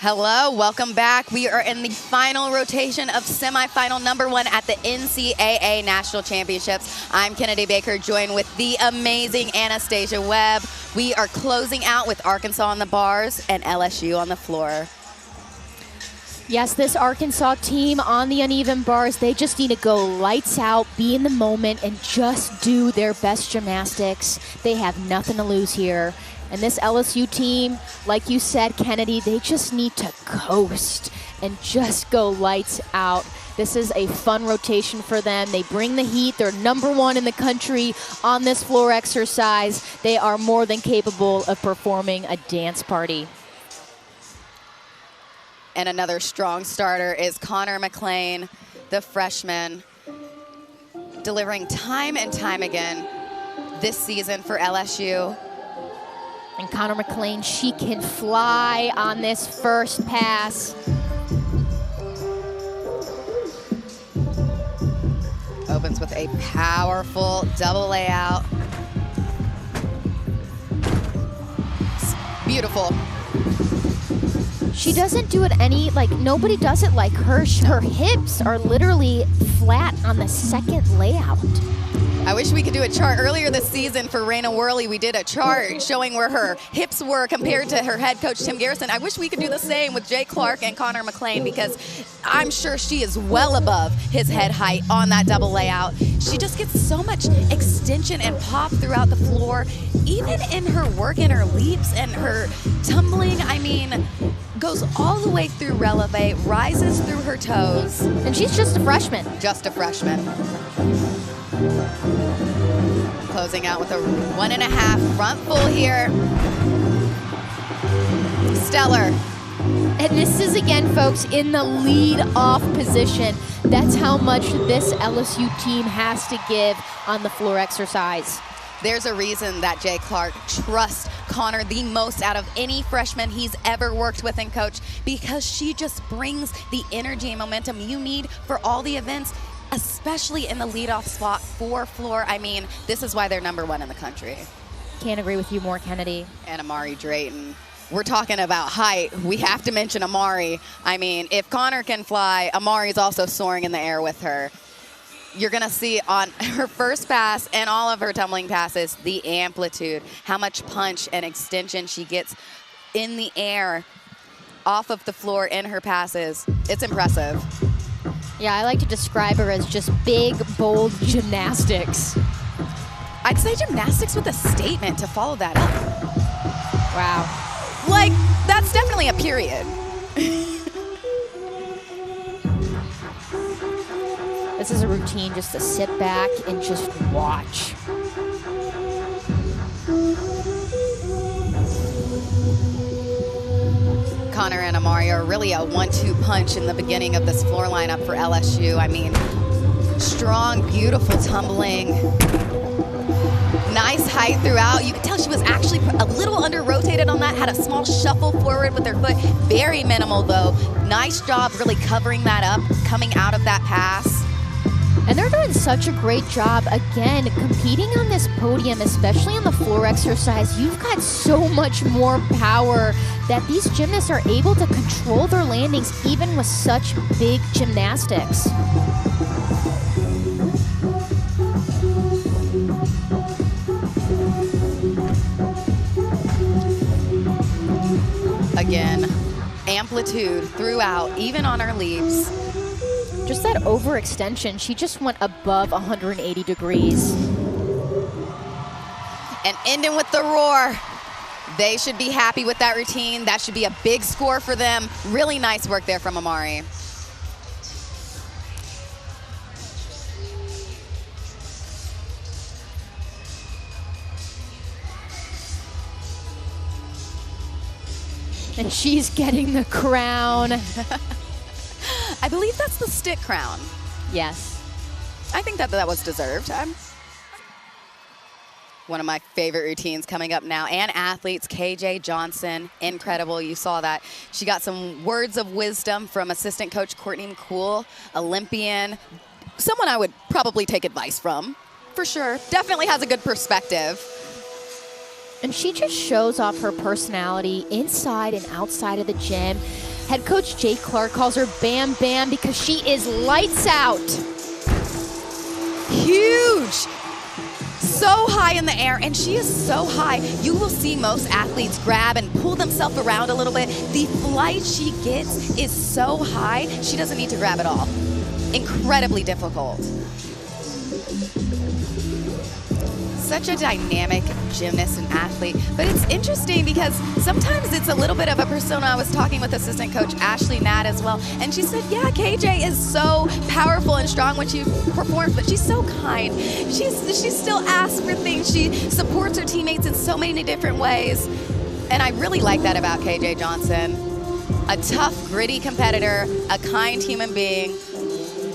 Hello, welcome back. We are in the final rotation of semifinal number 1 at the NCAA National Championships. I'm Kennedy Baker, joined with the amazing Anastasia Webb. We are closing out with Arkansas on the bars and LSU on the floor. Yes, this Arkansas team on the uneven bars, they just need to go lights out, be in the moment, and just do their best gymnastics. They have nothing to lose here. And this LSU team, like you said, Kennedy, they just need to coast and just go lights out. This is a fun rotation for them. They bring the heat. They're number 1 in the country on this floor exercise. They are more than capable of performing a dance party. And another strong starter is Connor McLean, the freshman, delivering time and time again this season for LSU. And Connor McLean, she can fly on this first pass. Opens with a powerful double layout. It's beautiful. She doesn't do it nobody does it like her. Her hips are literally flat on the second layout. I wish we could do a chart. Earlier this season for Raina Worley, we did a chart showing where her hips were compared to her head coach, Tim Garrison. I wish we could do the same with Jay Clark and Connor McLean, because I'm sure she is well above his head height on that double layout. She just gets so much extension and pop throughout the floor, even in her work and her leaps and her tumbling. I mean, goes all the way through releve, rises through her toes. And she's just a freshman. Just a freshman. Closing out with a 1.5 front full here. Stellar. And this is, again, folks, in the lead-off position. That's how much this LSU team has to give on the floor exercise. There's a reason that Jay Clark trusts Connor the most out of any freshman he's ever worked with and coached, because she just brings the energy and momentum you need for all the events, especially in the leadoff spot for floor. I mean, this is why they're number 1 in the country. Can't agree with you more, Kennedy. And Amari Drayton. We're talking about height. We have to mention Amari. I mean, if Connor can fly, Amari's also soaring in the air with her. You're going to see on her first pass and all of her tumbling passes the amplitude, how much punch and extension she gets in the air off of the floor in her passes. It's impressive. Yeah, I like to describe her as just big, bold gymnastics. I'd say gymnastics with a statement to follow that up. Wow. Like, that's definitely a period. This is a routine just to sit back and just watch. Connor and Amari are really a 1-2 punch in the beginning of this floor lineup for LSU. I mean, strong, beautiful tumbling. Nice height throughout. You could tell she was actually a little under-rotated on that, had a small shuffle forward with her foot. Very minimal, though. Nice job really covering that up, coming out of that pass. And they're doing such a great job, again, competing on this podium, especially on the floor exercise. You've got so much more power that these gymnasts are able to control their landings even with such big gymnastics. Again, amplitude throughout, even on her leaps. Just that overextension, she just went above 180 degrees. And ending with the roar. They should be happy with that routine. That should be a big score for them. Really nice work there from Amari. And she's getting the crown. I believe that's the stick crown. Yes. I think that was deserved. One of my favorite routines coming up now. And athletes, KJ Johnson, incredible. You saw that. She got some words of wisdom from assistant coach Courtney McCool, Olympian. Someone I would probably take advice from, for sure. Definitely has a good perspective. And she just shows off her personality inside and outside of the gym. Head coach Jay Clark calls her Bam Bam because she is lights out. Huge. So high in the air, and she is so high. You will see most athletes grab and pull themselves around a little bit. The flight she gets is so high, she doesn't need to grab at all. Incredibly difficult. Such a dynamic gymnast and athlete, but it's interesting because sometimes it's a little bit of a persona. I was talking with assistant coach Ashley Nat as well, and she said, yeah, KJ is so powerful and strong when she performs, but she's so kind. She still asks for things. She supports her teammates in so many different ways, and I really like that about KJ Johnson. A tough, gritty competitor, a kind human being.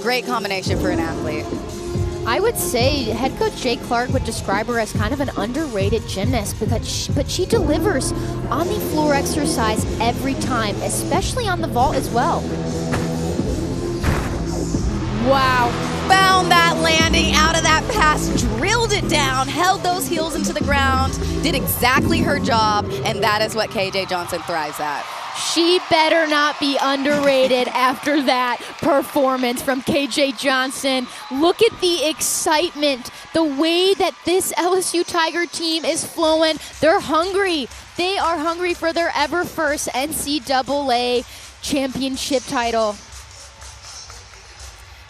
Great combination for an athlete. I would say head coach Jay Clark would describe her as kind of an underrated gymnast, but she delivers on the floor exercise every time, especially on the vault as well. Wow. Found that landing out of that pass, drilled it down, held those heels into the ground, did exactly her job, and that is what KJ Johnson thrives at. She better not be underrated after that performance from KJ Johnson. Look at the excitement, the way that this LSU Tiger team is flowing. They're hungry. They are hungry for their ever first NCAA championship title.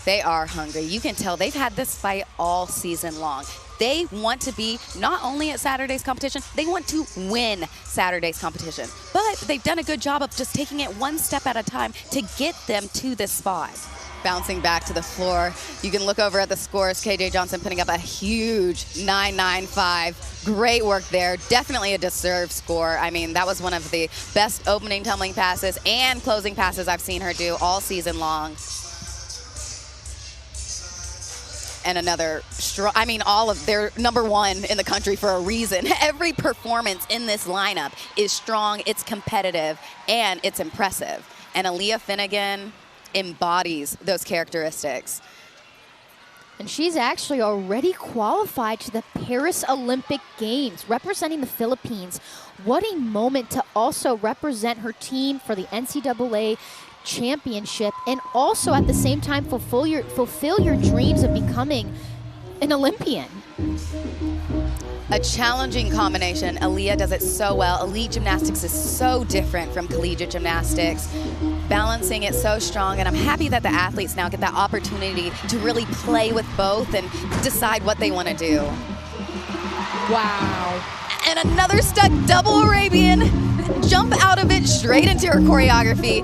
They are hungry. You can tell they've had this fight all season long. They want to be not only at Saturday's competition, they want to win Saturday's competition. But they've done a good job of just taking it one step at a time to get them to this spot. Bouncing back to the floor, you can look over at the scores. KJ Johnson putting up a huge 9.95. Great work there. Definitely a deserved score. I mean, that was one of the best opening tumbling passes and closing passes I've seen her do all season long. And another strong, I mean, they're #1 in the country for a reason. Every performance in this lineup is strong, it's competitive, and it's impressive. And Aaliyah Finnegan embodies those characteristics. And she's actually already qualified to the Paris Olympic Games, representing the Philippines. What a moment to also represent her team for the NCAA Championship, and also at the same time fulfill your dreams of becoming an Olympian. A challenging combination. Aaliyah does it so well. Elite gymnastics is so different from collegiate gymnastics. Balancing it so strong, and I'm happy that the athletes now get that opportunity to really play with both and decide what they want to do. Wow. And another stuck double Arabian. Jump out of it straight into her choreography.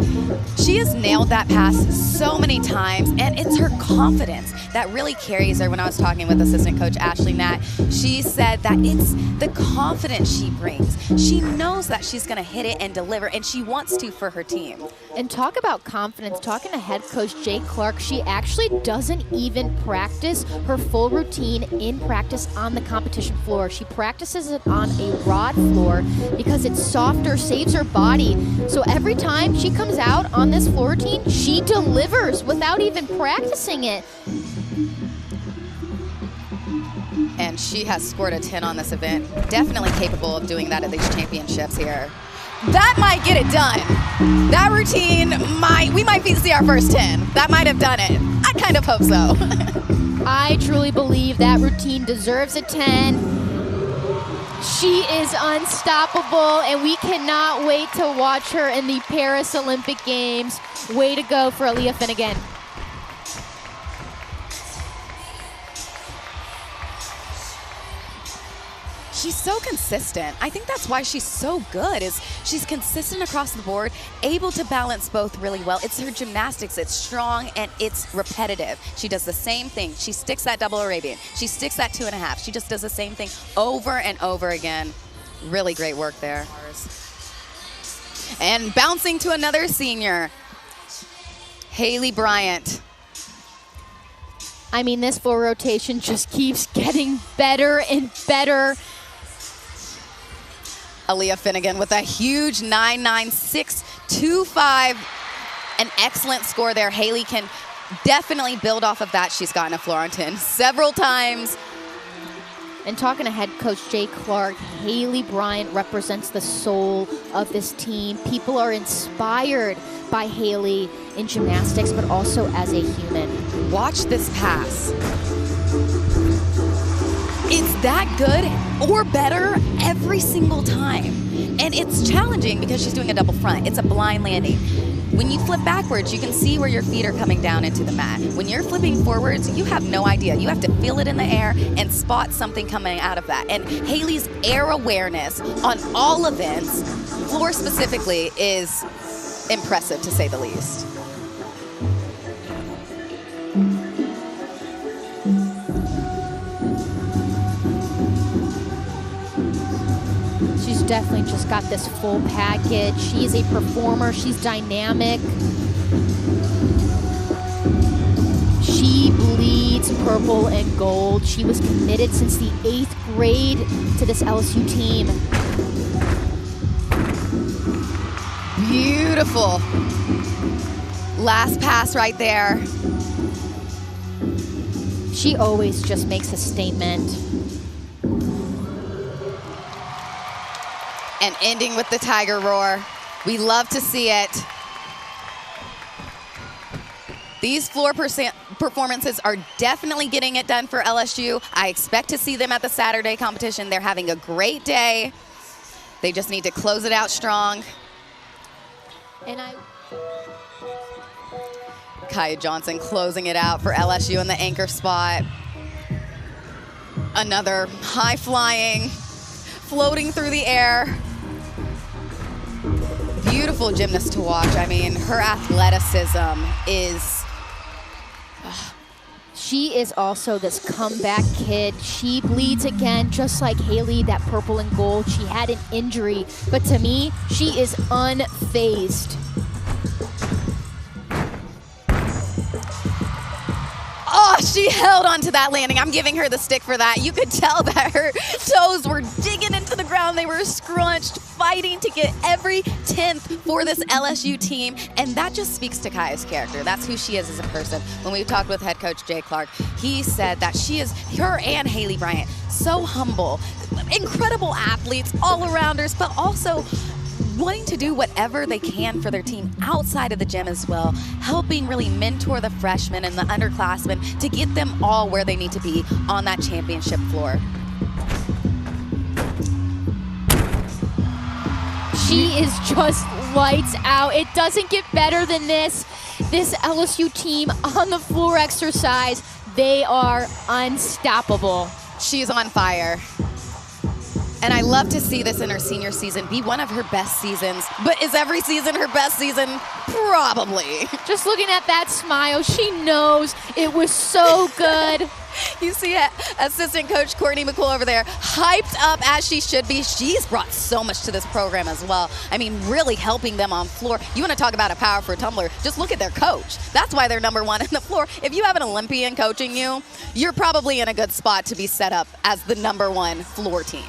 She has nailed that pass so many times, and it's her confidence that really carries her. When I was talking with assistant coach Ashley Nat, she said that it's the confidence she brings. She knows that she's gonna hit it and deliver, and she wants to for her team. And talk about confidence, talking to head coach Jay Clark, she actually doesn't even practice her full routine in practice on the competition floor. She practices it on a rod floor because it's softer, saves her body. So every time she comes out on this floor routine, she delivers without even practicing it. And she has scored a 10 on this event. Definitely capable of doing that at these championships here. That might get it done. That routine we might see our first 10. That might have done it. I kind of hope so. I truly believe that routine deserves a 10. She is unstoppable, and we cannot wait to watch her in the Paris Olympic Games. Way to go for Aaliyah Finnegan. She's so consistent. I think that's why she's so good, is she's consistent across the board, able to balance both really well. It's her gymnastics, it's strong and it's repetitive. She does the same thing. She sticks that double Arabian. She sticks that 2.5. She just does the same thing over and over again. Really great work there. And bouncing to another senior, Haley Bryant. I mean, this full rotation just keeps getting better and better. Aaliyah Finnegan with a huge 9.9625. An excellent score there. Haley can definitely build off of that. She's gotten a Florentin several times. And talking to head coach Jay Clark, Haley Bryant represents the soul of this team. People are inspired by Haley in gymnastics, but also as a human. Watch this pass. It's that good or better every single time. And it's challenging because she's doing a double front. It's a blind landing. When you flip backwards, you can see where your feet are coming down into the mat. When you're flipping forwards, you have no idea. You have to feel it in the air and spot something coming out of that. And Haley's air awareness on all events, floor specifically, is impressive to say the least. She's definitely just got this full package. She's a performer, she's dynamic. She bleeds purple and gold. She was committed since the 8th grade to this LSU team. Beautiful. Last pass right there. She always just makes a statement. And ending with the Tiger Roar. We love to see it. These floor performances are definitely getting it done for LSU. I expect to see them at the Saturday competition. They're having a great day. They just need to close it out strong. And Kaya Johnson closing it out for LSU in the anchor spot. Another high flying, floating through the air. Beautiful gymnast to watch. I mean, her athleticism is... She is also this comeback kid. She bleeds again, just like Haley, that purple and gold. She had an injury, but to me, she is unfazed. Oh, she held onto that landing. I'm giving her the stick for that. You could tell that her toes were digging into the ground. They were scrunched, fighting to get every 10th for this LSU team. And that just speaks to Kaya's character. That's who she is as a person. When we talked with head coach Jay Clark, he said that she is, her and Haley Bryant, so humble, incredible athletes, all-arounders, but also wanting to do whatever they can for their team outside of the gym as well, helping really mentor the freshmen and the underclassmen to get them all where they need to be on that championship floor. She is just lights out. It doesn't get better than this. This LSU team on the floor exercise, they are unstoppable. She's on fire. And I love to see this in her senior season be one of her best seasons. But is every season her best season? Probably. Just looking at that smile, she knows it was so good. You see assistant coach Courtney McCool over there, hyped up as she should be. She's brought so much to this program as well. I mean, really helping them on floor. You want to talk about a power for a tumbler, just look at their coach. That's why they're #1 in the floor. If you have an Olympian coaching you, you're probably in a good spot to be set up as the #1 floor team.